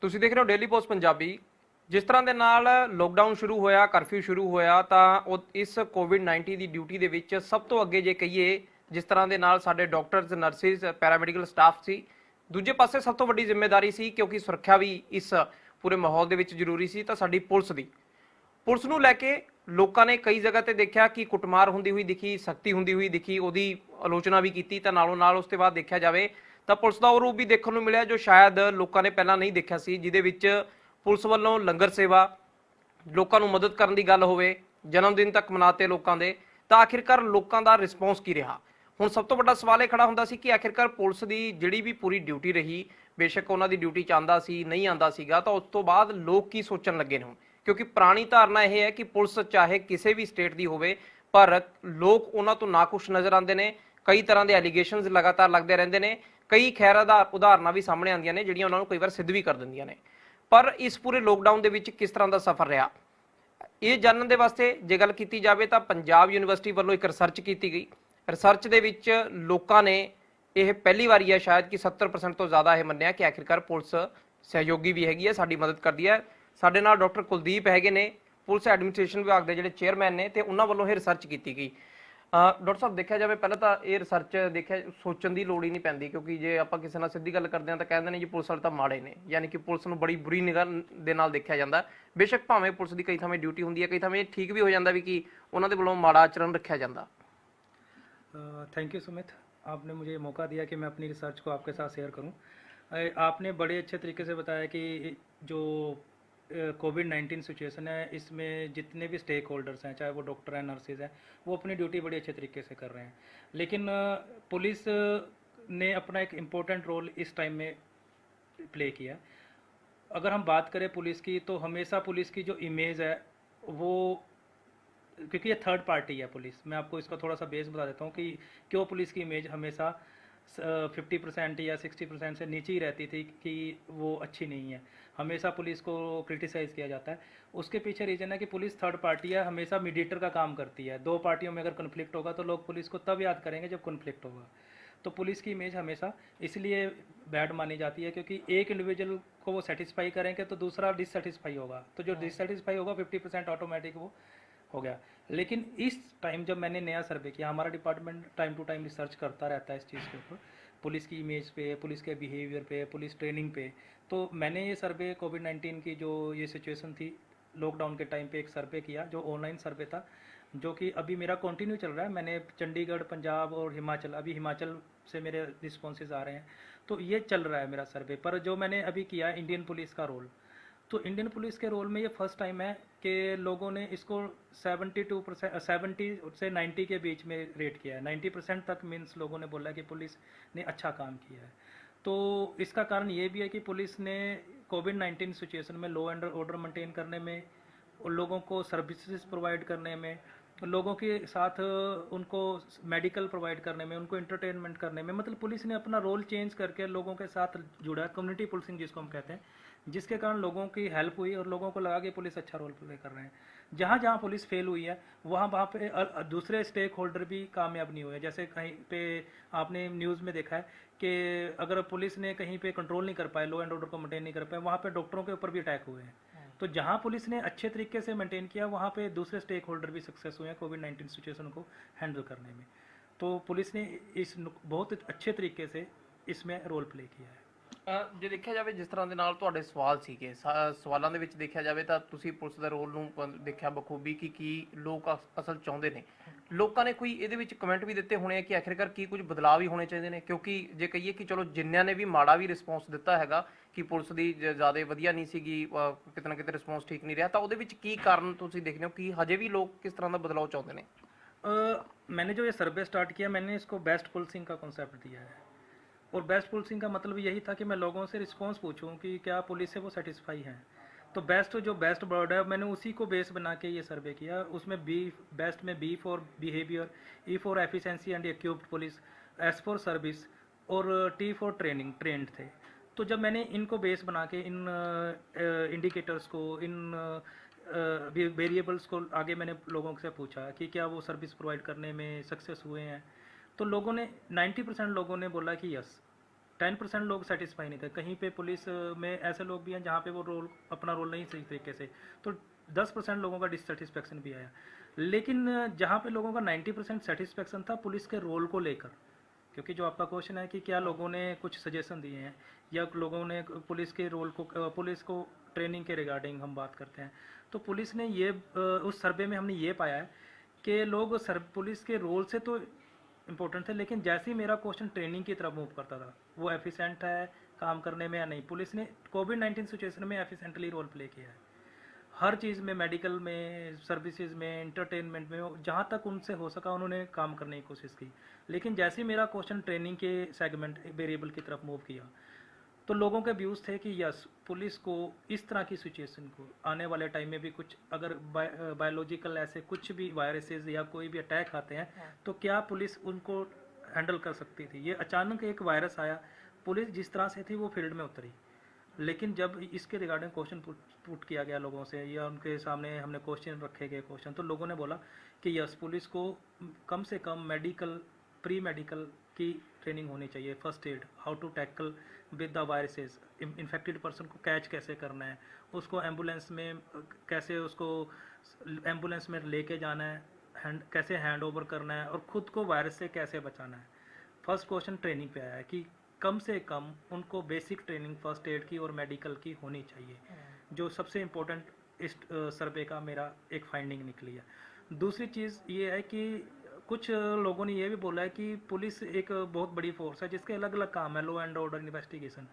ਤੁਸੀਂ ਦੇਖ ਰਹੇ ਹੋ ਡੇਲੀ ਪੋਸਟ ਪੰਜਾਬੀ। ਜਿਸ ਤਰ੍ਹਾਂ ਦੇ ਨਾਲ ਲੋਕਡਾਊਨ ਸ਼ੁਰੂ ਹੋਇਆ, ਕਰਫਿਊ ਸ਼ੁਰੂ ਹੋਇਆ, ਤਾਂ ਉਹ ਇਸ ਕੋਵਿਡ-19 ਦੀ ਡਿਊਟੀ ਦੇ ਵਿੱਚ ਸਭ ਤੋਂ ਅੱਗੇ ਜੇ ਕਹੀਏ, ਜਿਸ ਤਰ੍ਹਾਂ ਦੇ ਨਾਲ ਸਾਡੇ ਡਾਕਟਰਸ, ਨਰਸਿਸ, ਪੈਰਾਮੈਡੀਕਲ ਸਟਾਫ ਸੀ। ਦੂਜੇ ਪਾਸੇ ਸਭ ਤੋਂ ਵੱਡੀ ਜ਼ਿੰਮੇਵਾਰੀ ਸੀ, ਕਿਉਂਕਿ ਸੁਰੱਖਿਆ ਵੀ ਇਸ ਪੂਰੇ ਮਾਹੌਲ ਦੇ ਵਿੱਚ ਜ਼ਰੂਰੀ ਸੀ, ਤਾਂ ਸਾਡੀ ਪੁਲਿਸ ਦੀ। ਪੁਲਿਸ ਨੂੰ ਲੈ ਕੇ ਲੋਕਾਂ ਨੇ ਕਈ ਜਗ੍ਹਾ ਤੇ ਦੇਖਿਆ ਕਿ ਕੁੱਟਮਾਰ ਹੁੰਦੀ ਹੋਈ ਦਿਖੀ, ਸਖਤੀ ਹੁੰਦੀ ਹੋਈ ਦਿਖੀ, ਉਹਦੀ ਆਲੋਚਨਾ ਵੀ ਕੀਤੀ। ਤਾਂ ਨਾਲੋਂ ਨਾਲ ਉਸ ਤੋਂ ਬਾਅਦ ਦੇਖਿਆ ਜਾਵੇ ਤਾਂ ਪੁਲਿਸ ਦਾ ਉਹ ਰੂਪ ਵੀ ਦੇਖਣ ਨੂੰ ਮਿਲਿਆ ਜੋ ਸ਼ਾਇਦ ਲੋਕਾਂ ਨੇ ਪਹਿਲਾਂ ਨਹੀਂ ਦੇਖਿਆ ਸੀ, ਜਿਹਦੇ ਵਿੱਚ ਪੁਲਿਸ ਵੱਲੋਂ ਲੰਗਰ ਸੇਵਾ, ਲੋਕਾਂ ਨੂੰ ਮਦਦ ਕਰਨ ਦੀ ਗੱਲ ਹੋਵੇ, ਜਨਮ ਦਿਨ ਤੱਕ ਮਨਾਤੇ ਲੋਕਾਂ ਦੇ। ਤਾਂ ਆਖਿਰਕਾਰ ਲੋਕਾਂ ਦਾ ਰਿਸਪੌਂਸ ਕੀ ਰਿਹਾ? ਹੁਣ ਸਭ ਤੋਂ ਵੱਡਾ ਸਵਾਲ ਇਹ ਖੜਾ ਹੁੰਦਾ ਸੀ ਕਿ ਆਖਿਰਕਾਰ ਪੁਲਿਸ ਦੀ ਜਿਹੜੀ ਵੀ ਪੂਰੀ ਡਿਊਟੀ ਰਹੀ, ਬੇਸ਼ੱਕ ਉਹਨਾਂ ਦੀ ਡਿਊਟੀ 'ਚ ਆਉਂਦਾ ਸੀ, ਨਹੀਂ ਆਉਂਦਾ ਸੀਗਾ, ਤਾਂ ਉਸ ਤੋਂ ਬਾਅਦ ਲੋਕ ਕੀ ਸੋਚਣ ਲੱਗੇ ਨੇ ਹੁਣ? ਕਿਉਂਕਿ ਪੁਰਾਣੀ ਧਾਰਨਾ ਇਹ ਹੈ ਕਿ ਪੁਲਿਸ ਚਾਹੇ ਕਿਸੇ ਵੀ ਸਟੇਟ ਦੀ ਹੋਵੇ, ਪਰ ਲੋਕ ਉਹਨਾਂ ਤੋਂ ਨਾਖੁਸ਼ ਨਜ਼ਰ ਆਉਂਦੇ ਨੇ। ਕਈ ਤਰ੍ਹਾਂ ਦੇ ਐਲੀਗੇਸ਼ਨਸ ਲਗਾਤਾਰ ਲੱਗਦੇ ਰਹਿੰਦੇ ਨੇ। ਕਈ ਖੈਰ ਉਦਾਹਰਨਾਂ ਵੀ ਸਾਹਮਣੇ ਆਉਂਦੀਆਂ ਨੇ ਜਿਹੜੀਆਂ ਉਹਨਾਂ ਨੂੰ ਕਈ ਵਾਰ ਸਿੱਧ ਵੀ ਕਰ ਦਿੰਦੀਆਂ ਨੇ। ਪਰ ਇਸ ਪੂਰੇ ਲੋਕਡਾਊਨ ਦੇ ਵਿੱਚ ਕਿਸ ਤਰ੍ਹਾਂ ਦਾ ਸਫ਼ਰ ਰਿਹਾ, ਇਹ ਜਾਣਨ ਦੇ ਵਾਸਤੇ ਜੇ ਗੱਲ ਕੀਤੀ ਜਾਵੇ ਤਾਂ ਪੰਜਾਬ ਯੂਨੀਵਰਸਿਟੀ ਵੱਲੋਂ ਇੱਕ ਰਿਸਰਚ ਕੀਤੀ ਗਈ। ਰਿਸਰਚ ਦੇ ਵਿੱਚ ਲੋਕਾਂ ਨੇ, ਇਹ ਪਹਿਲੀ ਵਾਰੀ ਹੈ ਸ਼ਾਇਦ ਕਿ 70% ਤੋਂ ਜ਼ਿਆਦਾ ਇਹ ਮੰਨਿਆ ਕਿ ਆਖਿਰਕਾਰ ਪੁਲਿਸ ਸਹਿਯੋਗੀ ਵੀ ਹੈਗੀ ਹੈ, ਸਾਡੀ ਮਦਦ ਕਰਦੀ ਹੈ। ਸਾਡੇ ਨਾਲ ਡਾਕਟਰ ਕੁਲਦੀਪ ਹੈਗੇ ਨੇ, ਪੁਲਿਸ ਐਡਮਿਨਿਸਟ੍ਰੇਸ਼ਨ ਵਿਭਾਗ ਦੇ ਜਿਹੜੇ ਚੇਅਰਮੈਨ ਨੇ, ਤੇ ਉਹਨਾਂ ਵੱਲੋਂ ਇਹ ਰਿਸਰਚ ਕੀਤੀ ਗਈ। ਡਾਕਟਰ ਸਾਹਿਬ, ਦੇਖਿਆ ਜਾਵੇ ਪਹਿਲਾਂ ਤਾਂ ਇਹ ਰਿਸਰਚ ਦੇਖਿਆ ਸੋਚਣ ਦੀ ਲੋੜ ਹੀ ਨਹੀਂ ਪੈਂਦੀ, ਕਿਉਂਕਿ ਜੇ ਆਪਾਂ ਕਿਸੇ ਨਾਲ ਸਿੱਧੀ ਗੱਲ ਕਰਦੇ ਹਾਂ ਤਾਂ ਕਹਿੰਦੇ ਨੇ ਜੀ ਪੁਲਿਸ ਵਾਲੇ ਤਾਂ ਮਾੜੇ ਨੇ, ਯਾਨੀ ਕਿ ਪੁਲਿਸ ਨੂੰ ਬੜੀ ਬੁਰੀ ਨਿਗਾਹ ਦੇ ਨਾਲ ਦੇਖਿਆ ਜਾਂਦਾ। ਬੇਸ਼ੱਕ ਭਾਵੇਂ ਪੁਲਿਸ ਦੀ ਕਈ ਥਾਵੇਂ ਡਿਊਟੀ ਹੁੰਦੀ ਹੈ, ਕਈ ਥਾਵੇਂ ਠੀਕ ਵੀ ਹੋ ਜਾਂਦਾ ਵੀ ਕਿ ਉਹਨਾਂ ਦੇ ਵੱਲੋਂ ਮਾੜਾ ਆਚਰਣ ਰੱਖਿਆ ਜਾਂਦਾ। थैंक यू सुमित, आपने मुझे मौका दिया कि मैं अपनी रिसर्च को आपके साथ शेयर करूं। आपने बड़े अच्छे तरीके से बताया कि जो कोविड-19 सिचुएशन है, इसमें जितने भी स्टेक होल्डर्स हैं, चाहे वो डॉक्टर हैं, नर्सेज हैं, वो अपनी ड्यूटी बड़ी अच्छे तरीके से कर रहे हैं। लेकिन पुलिस ने अपना एक इम्पोर्टेंट रोल इस टाइम में प्ले किया। अगर हम बात करें पुलिस की, तो हमेशा पुलिस की जो इमेज है वो, क्योंकि ये थर्ड पार्टी है पुलिस, मैं आपको इसका थोड़ा सा बेस बता देता हूँ कि क्यों पुलिस की इमेज हमेशा 50% या 60% से नीचे ही रहती थी, कि वो अच्छी नहीं है। हमेशा पुलिस को क्रिटिसाइज़ किया जाता है। उसके पीछे रीज़न है कि पुलिस थर्ड पार्टी है, हमेशा मीडिएटर का काम करती है। दो पार्टियों में अगर कन्फ्लिक्ट होगा तो लोग पुलिस को तब याद करेंगे जब कन्फ्लिक्ट होगा। तो पुलिस की इमेज हमेशा इसलिए बैड मानी जाती है क्योंकि एक इंडिविजुअल को वो सेटिस्फाई करेंगे तो दूसरा डिससेटिस्फाई होगा, तो जो डिससेटिस्फाई होगा 50% ऑटोमेटिक वो हो गया। लेकिन इस टाइम जब मैंने नया सर्वे किया, हमारा department time to time research करता रहता है इस चीज़ के ऊपर, पुलिस की इमेज पे, पुलिस के बिहेवियर पे, पुलिस ट्रेनिंग पे। तो मैंने ये सर्वे कोविड-19 की जो ये सिचुएशन थी लॉकडाउन के टाइम पे एक सर्वे किया, जो ऑनलाइन सर्वे था, जो कि अभी मेरा कंटिन्यू चल रहा है। मैंने चंडीगढ़, पंजाब और हिमाचल, अभी हिमाचल से मेरे रिस्पॉन्सेज आ रहे हैं, तो ये चल रहा है मेरा सर्वे। पर जो मैंने अभी किया है इंडियन पुलिस का रोल, तो इंडियन पुलिस के रोल में ये फर्स्ट टाइम है कि लोगों ने इसको 72% 70 से 90 के बीच में रेट किया है। 90% तक मीन्स लोगों ने बोला कि पुलिस ने अच्छा काम किया है। तो इसका कारण ये भी है कि पुलिस ने कोविड-19 सिचुएशन में लॉ एंड ऑर्डर मेंटेन करने में, और लोगों को सर्विसेज प्रोवाइड करने में, लोगों के साथ उनको मेडिकल प्रोवाइड करने में, उनको एंटरटेनमेंट करने में, मतलब पुलिस ने अपना रोल चेंज करके लोगों के साथ जुड़ा, कम्युनिटी पुलिसिंग जिसको हम कहते हैं, जिसके कारण लोगों की हेल्प हुई और लोगों को लगा कि पुलिस अच्छा रोल प्ले कर रहे हैं। जहाँ जहाँ पुलिस फेल हुई है वहाँ पे दूसरे स्टेक होल्डर भी कामयाब नहीं हुए। जैसे कहीं पे आपने न्यूज़ में देखा है कि अगर पुलिस ने कहीं पे कंट्रोल नहीं कर पाए, लॉ एंड ऑर्डर को मेंटेन नहीं कर पाए, वहाँ पे डॉक्टरों के ऊपर भी अटैक हुए हैं। तो जहाँ पुलिस ने अच्छे तरीके से मेंटेन किया, वहाँ पे दूसरे स्टेक होल्डर भी सक्सेस हुए हैं कोविड-19 सिचुएशन को हैंडल करने में। तो पुलिस ने इस बहुत अच्छे तरीके से इसमें रोल प्ले किया है। ਜੇ ਦੇਖਿਆ ਜਾਵੇ ਜਿਸ ਤਰ੍ਹਾਂ ਦੇ ਨਾਲ ਤੁਹਾਡੇ ਸਵਾਲ ਸੀਗੇ, ਸਵਾਲਾਂ ਦੇ ਵਿੱਚ ਦੇਖਿਆ ਜਾਵੇ ਤਾਂ ਤੁਸੀਂ ਪੁਲਿਸ ਦੇ ਰੋਲ ਨੂੰ ਦੇਖਿਆ ਬਖੂਬੀ ਕਿ ਕੀ ਲੋਕ ਅਸਲ ਚਾਹੁੰਦੇ ਨੇ। ਲੋਕਾਂ ਨੇ ਕੋਈ ਇਹਦੇ ਵਿੱਚ ਕਮੈਂਟ ਵੀ ਦਿੱਤੇ ਹੋਣੇ ਆ ਕਿ ਆਖਿਰਕਾਰ ਕੀ ਕੁਝ ਬਦਲਾਅ ਵੀ ਹੋਣੇ ਚਾਹੀਦੇ ਨੇ, ਕਿਉਂਕਿ ਜੇ ਕਹੀਏ ਕਿ ਚਲੋ ਜਿਨ੍ਹਾਂ ਨੇ ਵੀ ਮਾੜਾ ਵੀ ਰਿਸਪੌਂਸ ਦਿੱਤਾ ਹੈਗਾ ਕਿ ਪੁਲਿਸ ਦੀ ਜ਼ਿਆਦਾ ਵਧੀਆ ਨਹੀਂ ਸੀਗੀ, ਕਿਤੇ ਨਾ ਕਿਤੇ ਰਿਸਪੌਂਸ ਠੀਕ ਨਹੀਂ ਰਿਹਾ, ਤਾਂ ਉਹਦੇ ਵਿੱਚ ਕੀ ਕਾਰਨ ਤੁਸੀਂ ਦੇਖਦੇ ਹੋ ਕਿ ਹਜੇ ਵੀ ਲੋਕ ਕਿਸ ਤਰ੍ਹਾਂ ਦਾ ਬਦਲਾਅ ਚਾਹੁੰਦੇ ਨੇ? मैंने जो ये सर्वे स्टार्ट किया, मैंने इसको बेस्ट पुलिसिंग का कॉन्सेप्ट दिया है। और बेस्ट पुलिसिंग का मतलब यही था कि मैं लोगों से रिस्पांस पूछूं कि क्या पुलिस से वो सेटिस्फाई हैं। तो बेस्ट वर्ड है, मैंने उसी को बेस बना के ये सर्वे किया। उसमें बेस्ट में B for behaviour, E for efficiency and equipped police, S for service और टी फॉर ट्रेनिंग, ट्रेंड थे। तो जब मैंने इनको बेस बना के इन इंडिकेटर्स को, इन वेरिएबल्स को आगे मैंने लोगों से पूछा कि क्या वो सर्विस प्रोवाइड करने में सक्सेस हुए हैं, तो लोगों ने 90% लोगों ने बोला कि यस, 10% लोग सेटिस्फाई नहीं थे। कहीं पे पुलिस में ऐसे लोग भी हैं जहाँ पे वो अपना रोल नहीं सही तरीके से, तो 10% लोगों का डिससेटिस्फेक्शन भी आया। लेकिन जहाँ पे लोगों का 90% सेटिस्फेक्शन था पुलिस के रोल को लेकर, क्योंकि जो आपका क्वेश्चन है कि क्या लोगों ने कुछ सजेशन दिए हैं या लोगों ने पुलिस के रोल को, पुलिस को ट्रेनिंग के रिगार्डिंग हम बात करते हैं, तो पुलिस ने ये उस सर्वे में हमने ये पाया है कि लोग पुलिस के रोल से तो इम्पोर्टेंट थे, लेकिन जैसे ही मेरा क्वेश्चन ट्रेनिंग की तरफ मूव करता था, वो एफिशिएंट है काम करने में या नहीं, पुलिस ने कोविड-19 सिचुएशन में एफिशिएंटली रोल प्ले किया है हर चीज़ में, मेडिकल में, सर्विसेज में, एंटरटेनमेंट में, जहाँ तक उनसे हो सका उन्होंने काम करने की कोशिश की। लेकिन जैसे ही मेरा क्वेश्चन ट्रेनिंग के सेगमेंट वेरिएबल की तरफ मूव किया, तो लोगों के व्यूज़ थे कि यस, पुलिस को इस तरह की सिचुएशन को आने वाले टाइम में भी कुछ अगर बायोलॉजिकल ऐसे कुछ भी वायरसेस या कोई भी अटैक आते हैं, तो क्या पुलिस उनको हैंडल कर सकती थी। ये अचानक एक वायरस आया, पुलिस जिस तरह से थी वो फील्ड में उतरी। लेकिन जब इसके रिगार्डिंग क्वेश्चन पुट किया गया लोगों से या उनके सामने हमने क्वेश्चन रखे गए क्वेश्चन, तो लोगों ने बोला कि यस, पुलिस को कम से कम मेडिकल, प्री मेडिकल की ट्रेनिंग होनी चाहिए, first aid, how to tackle with the viruses, infected person को कैच कैसे करना है, उसको एम्बुलेंस में कैसे उसको एम्बुलेंस में लेके जाना है, कैसे हैंड ओवर करना है, और ख़ुद को वायरस से कैसे बचाना है। फर्स्ट क्वेश्चन ट्रेनिंग पे आया है कि कम से कम उनको बेसिक ट्रेनिंग फर्स्ट एड की और मेडिकल की होनी चाहिए, जो सबसे इम्पोर्टेंट इस सर्वे का मेरा एक फाइंडिंग निकली है। दूसरी चीज़ ये है कि कुछ लोगों ने ये भी बोला है कि पुलिस एक बहुत बड़ी फोर्स है जिसके अलग अलग काम है, लॉ एंड ऑर्डर, इन्वेस्टिगेशन,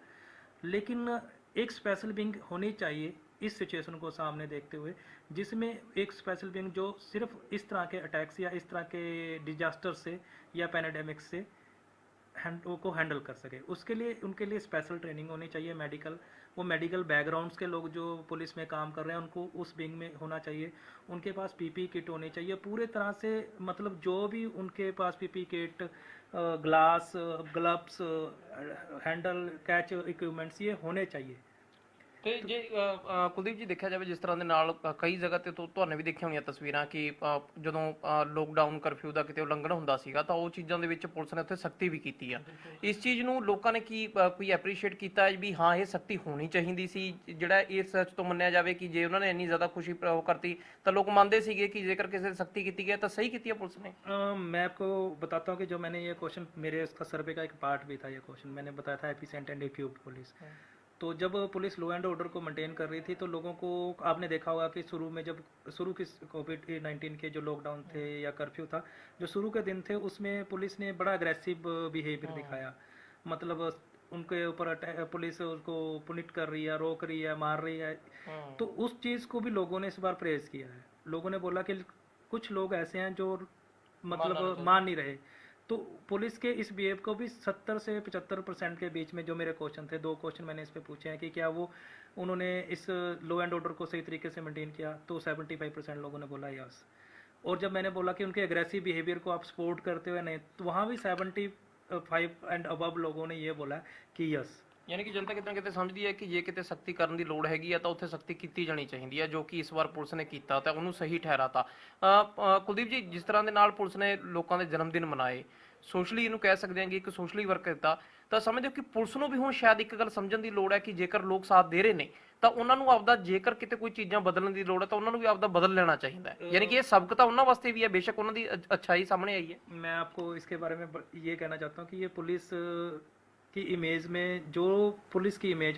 लेकिन एक स्पेशल विंग होनी चाहिए इस सिचुएशन को सामने देखते हुए, जिसमें एक स्पेशल विंग जो सिर्फ इस तरह के अटैक्स या इस तरह के डिजास्टर से या पैंडेमिक से को हैंडल कर सके। उसके लिए उनके लिए स्पेशल ट्रेनिंग होनी चाहिए, मेडिकल, वो मेडिकल बैकग्राउंड्स के लोग जो पुलिस में काम कर रहे हैं उनको उस विंग में होना चाहिए, उनके पास पीपी किट होनी चाहिए पूरे तरह से, मतलब जो भी उनके पास PP kit, glass, gloves, handle, catch equipments ये होने चाहिए। ਤੇ ਜੇ ਕੁਲਦੀਪ ਜੀ ਦੇਖਿਆ ਜਾਵੇ ਜਿਸ ਤਰ੍ਹਾਂ ਦੇ ਨਾਲ ਕਈ ਜਗ੍ਹਾ ਤੇ ਤੁਹਾਨੂੰ ਵੀ ਦੇਖੀਆਂ ਹੋਣੀਆਂ ਤਸਵੀਰਾਂ ਕਿ ਜਦੋਂ ਲੋਕਡਾਊਨ ਕਰਫਿਊ ਦਾ ਕਿਤੇ ਉਲੰਘਣ ਹੁੰਦਾ ਸੀਗਾ ਤਾਂ ਉਹ ਚੀਜ਼ਾਂ ਦੇ ਵਿੱਚ ਪੁਲਿਸ ਨੇ ਉੱਥੇ ਸਖਤੀ ਵੀ ਕੀਤੀ ਆ। ਇਸ ਚੀਜ਼ ਨੂੰ ਲੋਕਾਂ ਨੇ ਕੀ ਕੋਈ ਐਪਰੀਸ਼ੀਏਟ ਕੀਤਾ ਹੈ ਵੀ ਹਾਂ ਇਹ ਸਖਤੀ ਹੋਣੀ ਚਾਹੀਦੀ ਸੀ, ਜਿਹੜਾ ਇਸ ਸੱਚ ਤੋਂ ਮੰਨਿਆ ਜਾਵੇ ਕਿ ਜੇ ਉਹਨਾਂ ਨੇ ਇੰਨੀ ਜ਼ਿਆਦਾ ਖੁਸ਼ੀ ਕਰਤੀ ਤਾਂ ਲੋਕ ਮੰਨਦੇ ਸੀਗੇ ਕਿ ਜੇਕਰ ਕਿਸੇ ਸਖਤੀ ਕੀਤੀ ਗਈ ਤਾਂ ਸਹੀ ਕੀਤੀ ਹੈ ਪੁਲਿਸ ਨੇ। मैं आपको बताता हूँ कि जो मैंने ये क्वेश्चन, मेरे उसका सर्वे का एक पार्ट भी था ये क्वेश्चन, मैंने बताया था एफिशिएंट एंड इक्विप्ड पुलिस। तो जब पुलिस लॉ एंड ऑर्डर को मेंटेन कर रही थी तो लोगों को, आपने देखा होगा कि शुरू में जब शुरू की कोविड-19 के जो लॉकडाउन थे या कर्फ्यू था, जो शुरू के दिन थे उसमें पुलिस ने बड़ा अग्रेसिव बिहेवियर दिखाया, मतलब उनके ऊपर पुलिस उसको पुनिट कर रही है, रोक रही है, मार रही है, तो उस चीज़ को भी लोगों ने इस बार प्रेज किया है। लोगों ने बोला कि कुछ लोग ऐसे हैं जो मतलब मान नहीं रहे, तो पुलिस के इस बिहेव को भी 70 से 75% के बीच में, जो मेरे क्वेश्चन थे, 2 क्वेश्चन मैंने इस पे पूछे हैं कि क्या वो उन्होंने इस लॉ एंड ऑर्डर को सही तरीके से मेंटेन किया, तो 75% लोगों ने बोला यस। और जब मैंने बोला कि उनके एग्रेसिव बिहेवियर को आप सपोर्ट करते हुए नहीं, तो वहाँ भी 75 एंड अबव लोगों ने ये बोला कि यस। ਯਾਨੀ ਕਿ ਜਨਤਾ ਕਿਤੇ ਨਾ ਕਿਤੇ ਸਮਝਦੀ ਹੈ ਕਿ ਜੇ ਕਿਤੇ ਸਖਤੀ ਕਰਨ ਦੀ ਲੋੜ ਹੈਗੀ ਆ ਤਾਂ ਉੱਥੇ ਸਖਤੀ ਕੀਤੀ ਜਾਣੀ ਚਾਹੀਦੀ ਹੈ, ਜੋ ਕਿ ਇਸ ਵਾਰ ਪੁਲਿਸ ਨੇ ਕੀਤਾ ਤਾਂ ਉਹਨੂੰ ਸਹੀ ਠਹਿਰਾਤਾ। ਕੁਲਦੀਪ ਜੀ, ਜਿਸ ਤਰ੍ਹਾਂ ਦੇ ਨਾਲ ਪੁਲਿਸ ਨੇ ਲੋਕਾਂ ਦੇ ਜਨਮ ਦਿਨ ਮਨਾਏ, ਸੋਸ਼ਲੀ ਇਹਨੂੰ ਕਹਿ ਸਕਦੇ ਹਾਂ ਕਿ ਇੱਕ ਸੋਸ਼ਲੀ ਵਰਕ ਕੀਤਾ, ਤਾਂ ਸਮਝਦੇ ਹੋ ਕਿ ਪੁਲਿਸ ਨੂੰ ਵੀ ਹੁਣ ਸ਼ਾਇਦ ਇੱਕ ਗੱਲ ਸਮਝਣ ਦੀ ਲੋੜ ਹੈ ਕਿ ਜੇਕਰ ਲੋਕ ਸਾਥ ਦੇ ਰਹੇ ਨੇ ਤਾਂ ਉਹਨਾਂ ਨੂੰ ਆਪਦਾ, ਜੇਕਰ ਕਿਤੇ ਕੋਈ ਚੀਜ਼ਾਂ ਬਦਲਣ ਦੀ ਲੋੜ ਹੈ ਤਾਂ ਉਹਨਾਂ ਨੂੰ ਵੀ ਆਪਦਾ ਬਦਲ ਲੈਣਾ ਚਾਹੀਦਾ ਹੈ। ਯਾਨੀ ਕਿ ਇਹ ਸਬਕ ਤਾਂ ਉਹਨਾਂ ਵਾਸਤੇ ਵੀ ਹੈ, ਬੇਸ਼ੱਕ ਉਹਨਾਂ ਦੀ ਅੱਛਾਈ ਸਾਹਮਣੇ ਆਈ ਹੈ। मैं आपको इसके बारे में ये कहना चाहता हूँ कि ये पुलिस की इमेज में, जो पुलिस की इमेज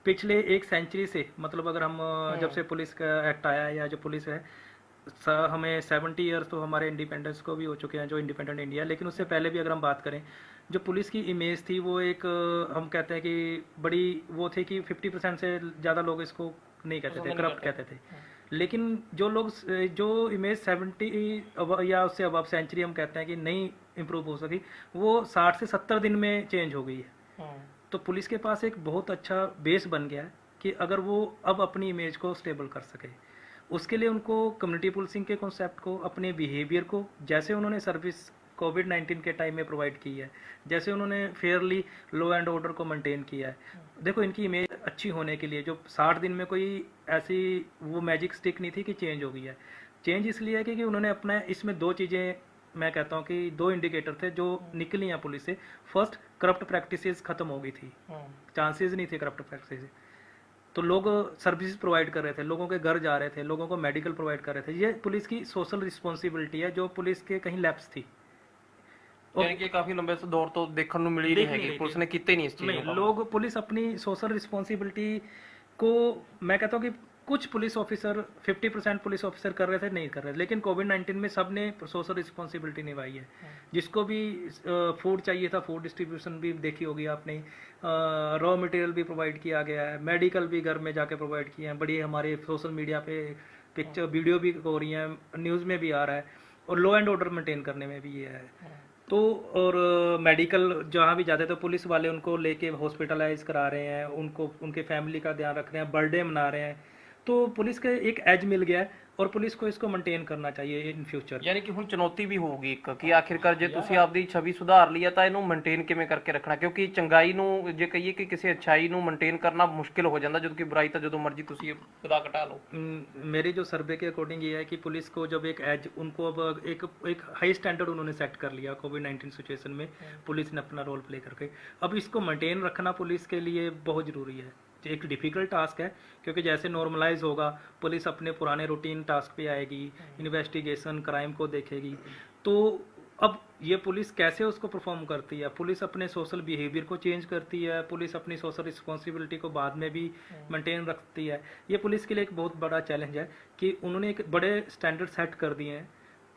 पिछले 1 सेंचुरी से, मतलब अगर हम जब से पुलिस का एक्ट आया या जो पुलिस है, हमें 70 ईयर्स तो हमारे इंडिपेंडेंस को भी हो चुके हैं, जो इंडिपेंडेंट इंडिया, लेकिन उससे पहले भी अगर हम बात करें, जो पुलिस की इमेज थी वो एक, हम कहते हैं कि बड़ी वो थी कि 50% से ज़्यादा लोग इसको नहीं कहते थे, करप्ट कहते थे। लेकिन जो लोग, जो इमेज 70 या उससे अब सेंचुरी हम कहते हैं कि नहीं इम्प्रूव हो सकी, वो 60 से 70 दिन में चेंज हो गई है। तो पुलिस के पास एक बहुत अच्छा बेस बन गया है कि अगर वो अब अपनी इमेज को स्टेबल कर सके, उसके लिए उनको कम्युनिटी पुलिसिंग के कॉन्सेप्ट को, अपने बिहेवियर को, जैसे उन्होंने सर्विस कोविड-19 के टाइम में प्रोवाइड की है, जैसे उन्होंने फेयरली लॉ एंड ऑर्डर को मेंटेन किया है, देखो इनकी इमेज अच्छी होने के लिए, जो 60 दिन में कोई ऐसी वो मैजिक स्टिक नहीं थी कि चेंज हो गई है। चेंज इसलिए है कि उन्होंने अपना, इसमें 2 चीज़ें मैं कहता हूँ कि 2 इंडिकेटर थे जो निकली हैं पुलिस से। फर्स्ट, करप्ट प्रैक्टिसेस खत्म हो गई थी, चांसेस नहीं थे करप्ट प्रैक्टिस। तो लोग सर्विस प्रोवाइड कर रहे थे, लोगों के घर जा रहे थे, लोगों को मेडिकल प्रोवाइड कर रहे थे। ये पुलिस की सोशल रिस्पॉन्सिबिलिटी है जो पुलिस के कहीं लैप्स थी। यानी कि काफी लंबे दौर तो देखने ਨੂੰ ਮਿਲੀ ਨਹੀਂ ਹੈਗੀ, ਪੁਲਿਸ ਨੇ ਕੀਤੇ ਨਹੀਂ ਇਸ ਚੀਜ਼ नहीं, ਨੂੰ। लोग पुलिस अपनी सोशल रिस्पॉन्सिबिलिटी को, मैं कहता हूँ कि कुछ पुलिस ऑफिसर 50% पुलिस ऑफिसर कर रहे थे, नहीं कर रहे थे, लेकिन कोविड-19 में सब ने सोशल रिस्पॉन्सिबिलिटी निभाई है। जिसको भी फूड चाहिए था, फूड डिस्ट्रीब्यूशन भी देखी होगी आपने, रॉ मटेरियल भी प्रोवाइड किया गया है, मेडिकल भी घर में जाके प्रोवाइड किए हैं। बड़ी हमारे सोशल मीडिया पे पिक्चर वीडियो भी हो रही हैं, न्यूज़ में भी आ रहा है, और लॉ एंड ऑर्डर मेंटेन करने में भी ये है। तो और मेडिकल जहाँ भी जाते हैं तो पुलिस वाले उनको लेके हॉस्पिटलाइज करा रहे हैं, उनको उनके फैमिली का ध्यान रख रहे हैं, बर्थडे मना रहे हैं। तो पुलिस के एक एज मिल गया है और पुलिस को इसको मेंटेन करना चाहिए इन फ्यूचर। ਯਾਨੀ ਕਿ ਹੁਣ ਚੁਣੌਤੀ ਵੀ ਹੋਊਗੀ ਇੱਕ ਕਿ ਆਖਿਰਕਾਰ ਜੇ ਤੁਸੀਂ ਆਪਦੀ ਛਵੀ ਸੁਧਾਰ ਲਈ ਹੈ ਤਾਂ ਇਹਨੂੰ ਮੇਨਟੇਨ ਕਿਵੇਂ ਕਰਕੇ ਰੱਖਣਾ, ਕਿਉਂਕਿ ਚੰਗਾਈ ਨੂੰ ਜੇ ਕਹੀਏ ਕਿ ਕਿਸੇ ਅੱਛਾਈ ਨੂੰ ਮੇਨਟੇਨ ਕਰਨਾ ਮੁਸ਼ਕਿਲ ਹੋ ਜਾਂਦਾ, ਜਦੋਂ ਕਿ ਬੁਰਾਈ ਤਾਂ ਜਦੋਂ ਮਰਜ਼ੀ ਤੁਸੀਂ ਵਧਾ ਘਟਾ ਲਓ। मेरे जो सर्वे के अकॉर्डिंग ये है कि पुलिस को जब एक एज, उनको अब एक हाई स्टैंडर्ड उन्होंने सेट कर लिया कोविड-19 सिचुएशन में, पुलिस ने अपना रोल प्ले करके। अब इसको मेंटेन रखना पुलिस के लिए बहुत ज़रूरी है। एक डिफ़िकल्ट टास्क है, क्योंकि जैसे नॉर्मलाइज होगा पुलिस अपने पुराने रूटीन टास्क पे आएगी, इन्वेस्टिगेशन क्राइम को देखेगी। तो अब ये पुलिस कैसे उसको परफॉर्म करती है, पुलिस अपने सोशल बिहेवियर को चेंज करती है, पुलिस अपनी सोशल रिस्पॉन्सिबिलिटी को बाद में भी मेंटेन रखती है। ये पुलिस के लिए एक बहुत बड़ा चैलेंज है कि उन्होंने एक बड़े स्टैंडर्ड सेट कर दिए हैं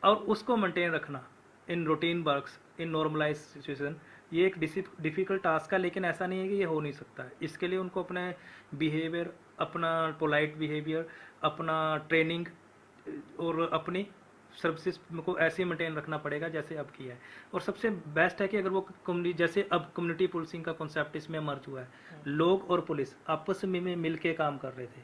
और उसको मेंटेन रखना in routine works, in normalise situation, ये एक डिफ़िकल्ट टास्क है। लेकिन ऐसा नहीं है कि ये हो नहीं सकता है। इसके लिए उनको अपने बिहेवियर, अपना पोलाइट बिहेवियर, अपना ट्रेनिंग और अपनी सर्विसेज को ऐसे मेंटेन रखना पड़ेगा जैसे अब किया है। और सबसे बेस्ट है कि अगर वो कम्युनिटी, जैसे अब कम्युनिटी पुलिसिंग का कॉन्सेप्ट इसमें मर्ज हुआ है, लोग और पुलिस आपस में मिल के काम कर रहे थे।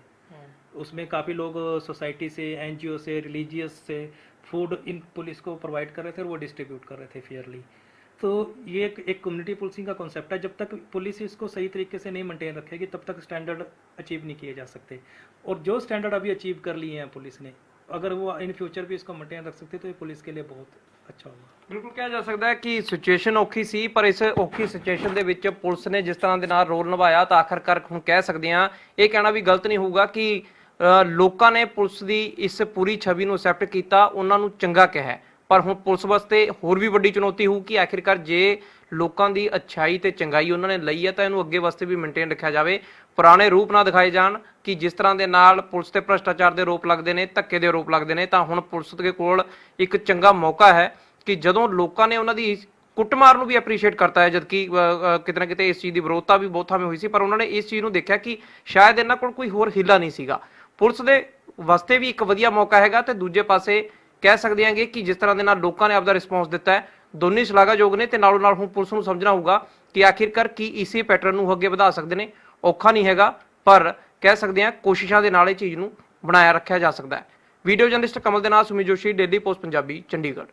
उसमें काफ़ी लोग सोसाइटी से, एनजीओ से, रिलीजियस से फूड इन पुलिस को प्रोवाइड कर रहे थे और वो डिस्ट्रीब्यूट कर रहे थे फेयरली। तो ये एक कम्युनिटी पुलिसिंग का कॉन्सेप्ट है। जब तक पुलिस इसको सही तरीके से नहीं मेंटेन रखेगी तब तक स्टैंडर्ड अचीव नहीं किए जा सकते। और जो स्टैंडर्ड अभी अचीव कर लिए हैं पुलिस ने, अगर वो इन फ्यूचर भी इसको मेंटेन रख सकते तो ये पुलिस के लिए बहुत अच्छा होगा। ਬਿਲਕੁਲ ਕਿਹਾ ਜਾ ਸਕਦਾ ਹੈ ਕਿ ਸਿਚੁਏਸ਼ਨ ਔਖੀ ਸੀ, ਪਰ ਇਸ ਔਖੀ ਸਿਚੁਏਸ਼ਨ ਦੇ ਵਿੱਚ ਪੁਲਿਸ ਨੇ ਜਿਸ ਤਰ੍ਹਾਂ ਦੇ ਨਾਲ ਰੋਲ ਨਿਭਾਇਆ ਤਾਂ ਆਖਰਕਾਰ ਹੁਣ ਕਹਿ ਸਕਦੇ ਹਾਂ, ਇਹ ਕਹਿਣਾ ਵੀ ਗਲਤ ਨਹੀਂ ਹੋਊਗਾ ਕਿ ਲੋਕਾਂ ਨੇ ਪੁਲਿਸ ਦੀ ਇਸ ਪੂਰੀ ਛਵੀ ਨੂੰ ਐਕਸੈਪਟ ਕੀਤਾ, ਉਹਨਾਂ ਨੂੰ ਚੰਗਾ ਕਿਹਾ। ਪਰ ਹੁਣ ਪੁਲਿਸ ਵਾਸਤੇ ਹੋਰ ਵੀ ਵੱਡੀ ਚੁਣੌਤੀ ਹੋਊ ਕਿ ਆਖਿਰਕਾਰ ਜੇ ਲੋਕਾਂ ਦੀ ਅੱਛਾਈ ਤੇ ਚੰਗਾਈ ਉਹਨਾਂ ਨੇ ਲਈ ਹੈ ਤਾਂ ਇਹਨੂੰ ਅੱਗੇ ਵਾਸਤੇ ਵੀ ਮੇਨਟੇਨ ਰੱਖਿਆ ਜਾਵੇ, ਪੁਰਾਣੇ ਰੂਪ ਨਾ ਦਿਖਾਏ ਜਾਣ। ਕਿ ਜਿਸ ਤਰ੍ਹਾਂ ਦੇ ਨਾਲ ਪੁਲਿਸ ਤੇ ਭ੍ਰਿਸ਼ਟਾਚਾਰ ਦੇ ਆਰੋਪ ਲੱਗਦੇ ਨੇ, ਧੱਕੇ ਦੇ ਆਰੋਪ ਲੱਗਦੇ ਨੇ, ਤਾਂ ਹੁਣ ਪੁਲਿਸ ਦੇ ਕੋਲ ਇੱਕ ਚੰਗਾ ਮੌਕਾ ਹੈ ਕਿ ਜਦੋਂ ਲੋਕਾਂ ਨੇ ਉਹਨਾਂ ਦੀ ਕੁੱਟਮਾਰ ਨੂੰ ਵੀ ਐਪਰੀਸ਼ੀਏਟ ਕਰਤਾ ਹੈ, ਜਦਕਿ ਕਿਤੇ ਨਾ ਕਿਤੇ ਇਸ ਚੀਜ਼ ਦੀ ਵਿਰੋਧਤਾ ਵੀ ਬਹੁਤ ਥਾਵੇਂ ਹੋਈ ਸੀ, ਪਰ ਉਹਨਾਂ ਨੇ ਇਸ ਚੀਜ਼ ਨੂੰ ਦੇਖਿਆ ਕਿ ਸ਼ਾਇਦ ਇਹਨਾਂ ਕੋਲ ਕੋਈ ਹੋਰ ਹੀਲਾ ਨਹੀਂ ਸੀਗਾ। ਪੁਲਿਸ ਦੇ ਵਾਸਤੇ ਵੀ ਇੱਕ ਵਧੀਆ ਮੌਕਾ ਹੈਗਾ ਤੇ ਦੂਜੇ ਪਾਸੇ ਕਹਿ ਸਕਦੇ ਹਾਂਗੇ ਕਿ ਜਿਸ ਤਰ੍ਹਾਂ ਦੇ ਨਾਲ ਲੋਕਾਂ ਨੇ ਆਪਦਾ ਰਿਸਪੌਂਸ ਦਿੱਤਾ ਹੈ, ਦੋਨੇ ਸ਼ਲਾਘਾਯੋਗ ਨੇ। ਤੇ ਨਾਲੋਂ ਨਾਲ ਹੁਣ ਪੁਲਿਸ ਨੂੰ ਸਮਝਣਾ ਹੋਊਗਾ ਕਿ ਆਖਿਰਕਾਰ ਕੀ ਇਸੇ ਪੈਟਰਨ ਨੂੰ ਅੱਗੇ ਵਧਾ ਸਕਦੇ ਨੇ। ਔਖਾ ਨਹੀਂ ਹੈਗਾ, ਪਰ ਕਹਿ ਸਕਦੇ ਹਾਂ ਕੋਸ਼ਿਸ਼ਾਂ ਦੇ ਨਾਲ ਇਹ ਚੀਜ਼ ਨੂੰ ਬਣਾਇਆ ਰੱਖਿਆ ਜਾ ਸਕਦਾ ਹੈ। ਵੀਡੀਓ ਜਰਨਲਿਸਟ ਕਮਲ ਦੇ ਨਾਲ ਸੁਮੀ ਜੋਸ਼ੀ, ਡੇਲੀ ਪੋਸਟ ਪੰਜਾਬੀ, ਚੰਡੀਗੜ੍ਹ।